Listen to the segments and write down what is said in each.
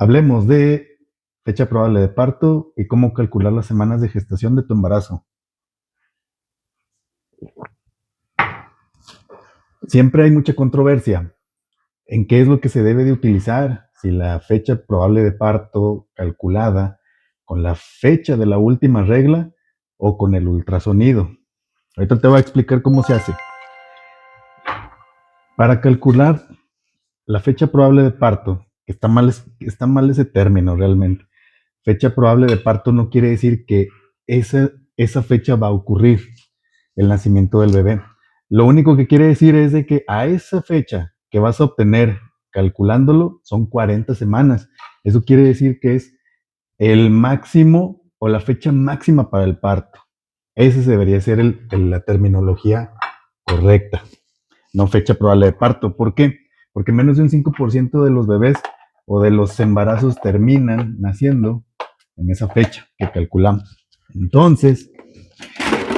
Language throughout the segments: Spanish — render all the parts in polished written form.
Hablemos de fecha probable de parto y cómo calcular las semanas de gestación de tu embarazo. Siempre hay mucha controversia en qué es lo que se debe de utilizar, si la fecha probable de parto calculada con la fecha de la última regla o con el ultrasonido. Ahorita te voy a explicar cómo se hace. Para calcular la fecha probable de parto, que está mal ese término realmente. Fecha probable de parto no quiere decir que esa fecha va a ocurrir, el nacimiento del bebé. Lo único que quiere decir es de que a esa fecha que vas a obtener calculándolo son 40 semanas. Eso quiere decir que es el máximo o la fecha máxima para el parto. Ese debería ser la terminología correcta, no fecha probable de parto. ¿Por qué? Porque menos de un 5% de los bebés o de los embarazos terminan naciendo en esa fecha que calculamos. Entonces,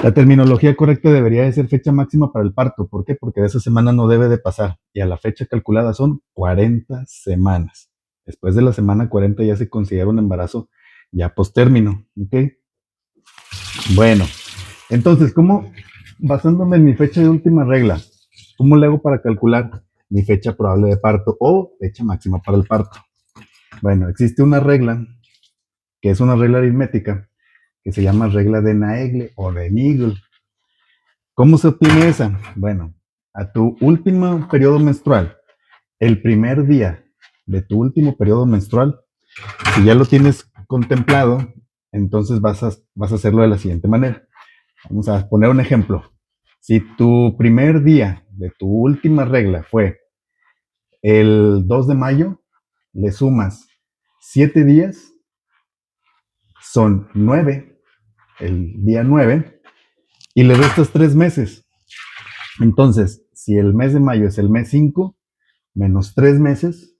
la terminología correcta debería de ser fecha máxima para el parto. ¿Por qué? Porque de esa semana no debe de pasar. Y a la fecha calculada son 40 semanas. Después de la semana 40 ya se considera un embarazo ya postérmino. ¿Ok? Bueno, entonces, basándome en mi fecha de última regla, cómo le hago para calcular mi fecha probable de parto o fecha máxima para el parto? Bueno, existe una regla que es una regla aritmética que se llama regla de Naegle o de Nigel. ¿Cómo se obtiene esa? Bueno, a tu último periodo menstrual, el primer día de tu último periodo menstrual, si ya lo tienes contemplado, entonces vas a hacerlo de la siguiente manera. Vamos a poner un ejemplo. Si tu primer día de tu última regla fue el 2 de mayo, le sumas 7 días, son 9, el día 9, y le restas 3 meses. Entonces, si el mes de mayo es el mes 5, menos 3 meses,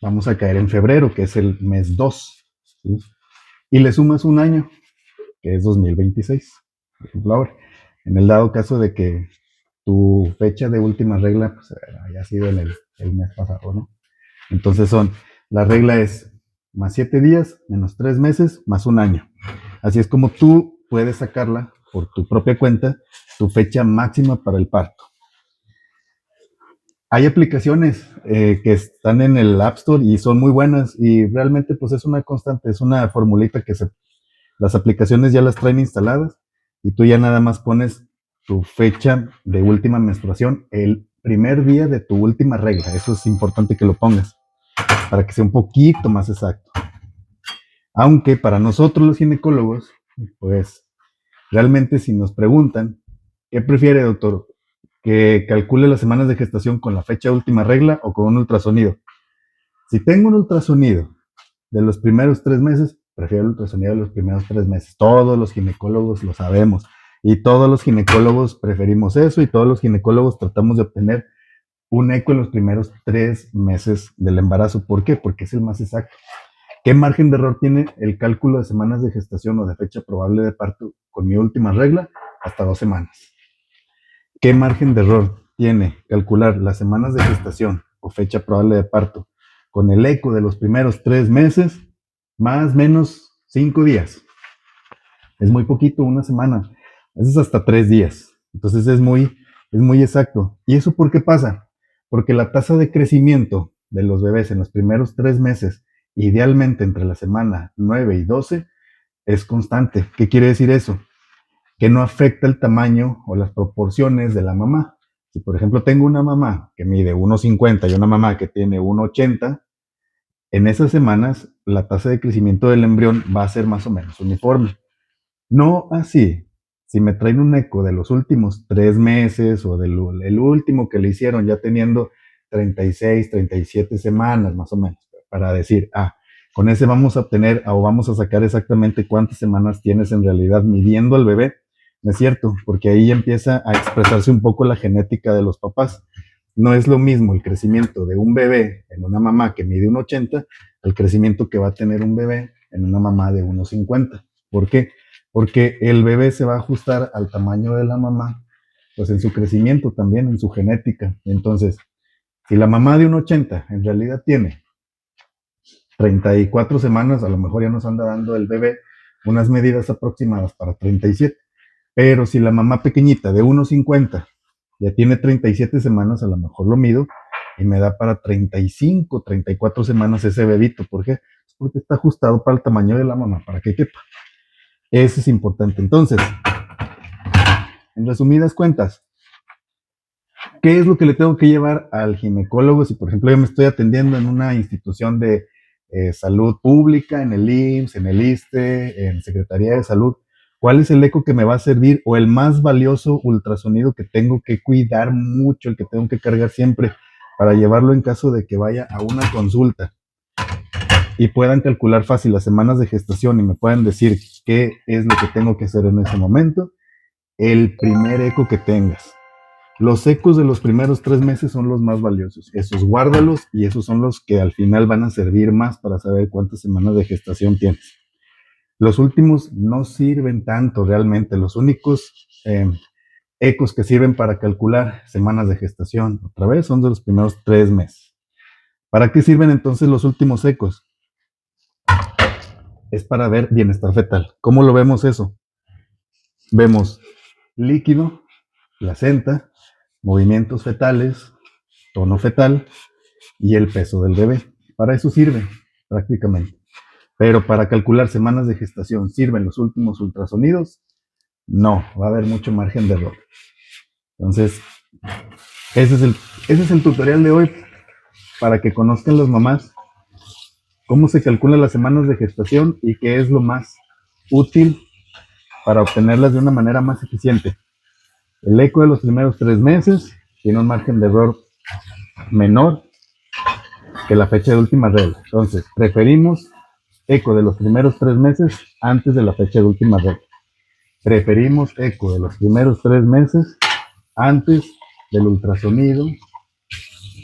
vamos a caer en febrero, que es el mes 2, ¿sí? Y le sumas un año, que es 2026. Por ejemplo, ahora, en el dado caso de que tu fecha de última regla pues, haya sido en el mes pasado, ¿no? Entonces la regla es más 7 días, menos 3 meses, más un año. Así es como tú puedes sacarla por tu propia cuenta, tu fecha máxima para el parto. Hay aplicaciones que están en el App Store y son muy buenas y realmente pues es una constante, es una formulita las aplicaciones ya las traen instaladas y tú ya nada más pones tu fecha de última menstruación, el primer día de tu última regla. Eso es importante que lo pongas para que sea un poquito más exacto. Aunque para nosotros los ginecólogos, pues realmente si nos preguntan, ¿qué prefiere, doctor? ¿Que calcule las semanas de gestación con la fecha de última regla o con un ultrasonido? Si tengo un ultrasonido de los primeros 3 meses, prefiero el ultrasonido de los primeros 3 meses. Todos los ginecólogos lo sabemos. Y todos los ginecólogos preferimos eso y todos los ginecólogos tratamos de obtener un eco en los primeros 3 meses del embarazo. ¿Por qué? Porque es el más exacto. ¿Qué margen de error tiene el cálculo de semanas de gestación o de fecha probable de parto con mi última regla? Hasta 2 semanas. ¿Qué margen de error tiene calcular las semanas de gestación o fecha probable de parto con el eco de los primeros 3 meses, más o menos 5 días? Es muy poquito, una semana. A veces hasta 3 días. Entonces es muy exacto. ¿Y eso por qué pasa? Porque la tasa de crecimiento de los bebés en los primeros 3 meses, idealmente entre la semana 9 y 12, es constante. ¿Qué quiere decir eso? Que no afecta el tamaño o las proporciones de la mamá. Si por ejemplo tengo una mamá que mide 1,50 y una mamá que tiene 1,80, en esas semanas la tasa de crecimiento del embrión va a ser más o menos uniforme. No así, si me traen un eco de los últimos 3 meses o el último que le hicieron ya teniendo 36, 37 semanas más o menos, para decir, con ese vamos a obtener o vamos a sacar exactamente cuántas semanas tienes en realidad midiendo al bebé. No es cierto, porque ahí empieza a expresarse un poco la genética de los papás. No es lo mismo el crecimiento de un bebé en una mamá que mide 1,80 al crecimiento que va a tener un bebé en una mamá de 1,50. ¿Por qué? Porque el bebé se va a ajustar al tamaño de la mamá, pues en su crecimiento también, en su genética. Entonces, si la mamá de 1,80 en realidad tiene 34 semanas, a lo mejor ya nos anda dando el bebé unas medidas aproximadas para 37. Pero si la mamá pequeñita de 1,50 ya tiene 37 semanas, a lo mejor lo mido y me da para 35, 34 semanas ese bebito. ¿Por qué? Porque está ajustado para el tamaño de la mamá, para que quepa. Eso es importante. Entonces, en resumidas cuentas, ¿qué es lo que le tengo que llevar al ginecólogo? Si, por ejemplo, yo me estoy atendiendo en una institución de salud pública, en el IMSS, en el ISSSTE, en Secretaría de Salud, ¿cuál es el eco que me va a servir o el más valioso ultrasonido que tengo que cuidar mucho, el que tengo que cargar siempre para llevarlo en caso de que vaya a una consulta y puedan calcular fácil las semanas de gestación y me puedan decir qué es lo que tengo que hacer en ese momento? El primer eco que tengas. Los ecos de los primeros 3 meses son los más valiosos. Esos guárdalos y esos son los que al final van a servir más para saber cuántas semanas de gestación tienes. Los últimos no sirven tanto realmente. Los únicos ecos que sirven para calcular semanas de gestación, otra vez, son de los primeros 3 meses. ¿Para qué sirven entonces los últimos ecos? Es para ver bienestar fetal. ¿Cómo lo vemos eso? Vemos líquido, placenta, movimientos fetales, tono fetal y el peso del bebé. Para eso sirve prácticamente. Pero para calcular semanas de gestación, ¿sirven los últimos ultrasonidos? No, va a haber mucho margen de error. Entonces, ese es el tutorial de hoy para que conozcan las mamás cómo se calculan las semanas de gestación y qué es lo más útil para obtenerlas de una manera más eficiente. El eco de los primeros 3 meses tiene un margen de error menor que la fecha de última regla. Entonces, preferimos eco de los primeros 3 meses antes de la fecha de última regla. Preferimos eco de los primeros 3 meses antes del ultrasonido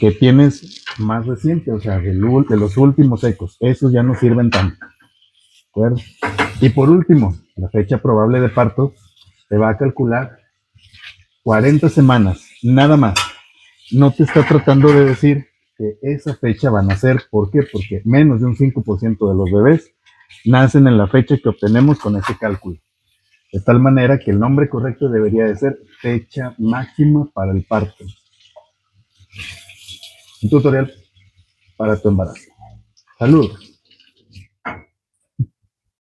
que tienes más reciente, o sea, de los últimos ecos. Esos ya no sirven tanto. ¿De acuerdo? Y por último, la fecha probable de parto te va a calcular 40 semanas, nada más. No te está tratando de decir que esa fecha van a ser. ¿Por qué? Porque menos de un 5% de los bebés nacen en la fecha que obtenemos con ese cálculo. De tal manera que el nombre correcto debería de ser fecha máxima para el parto. Un tutorial para tu embarazo. Saludos.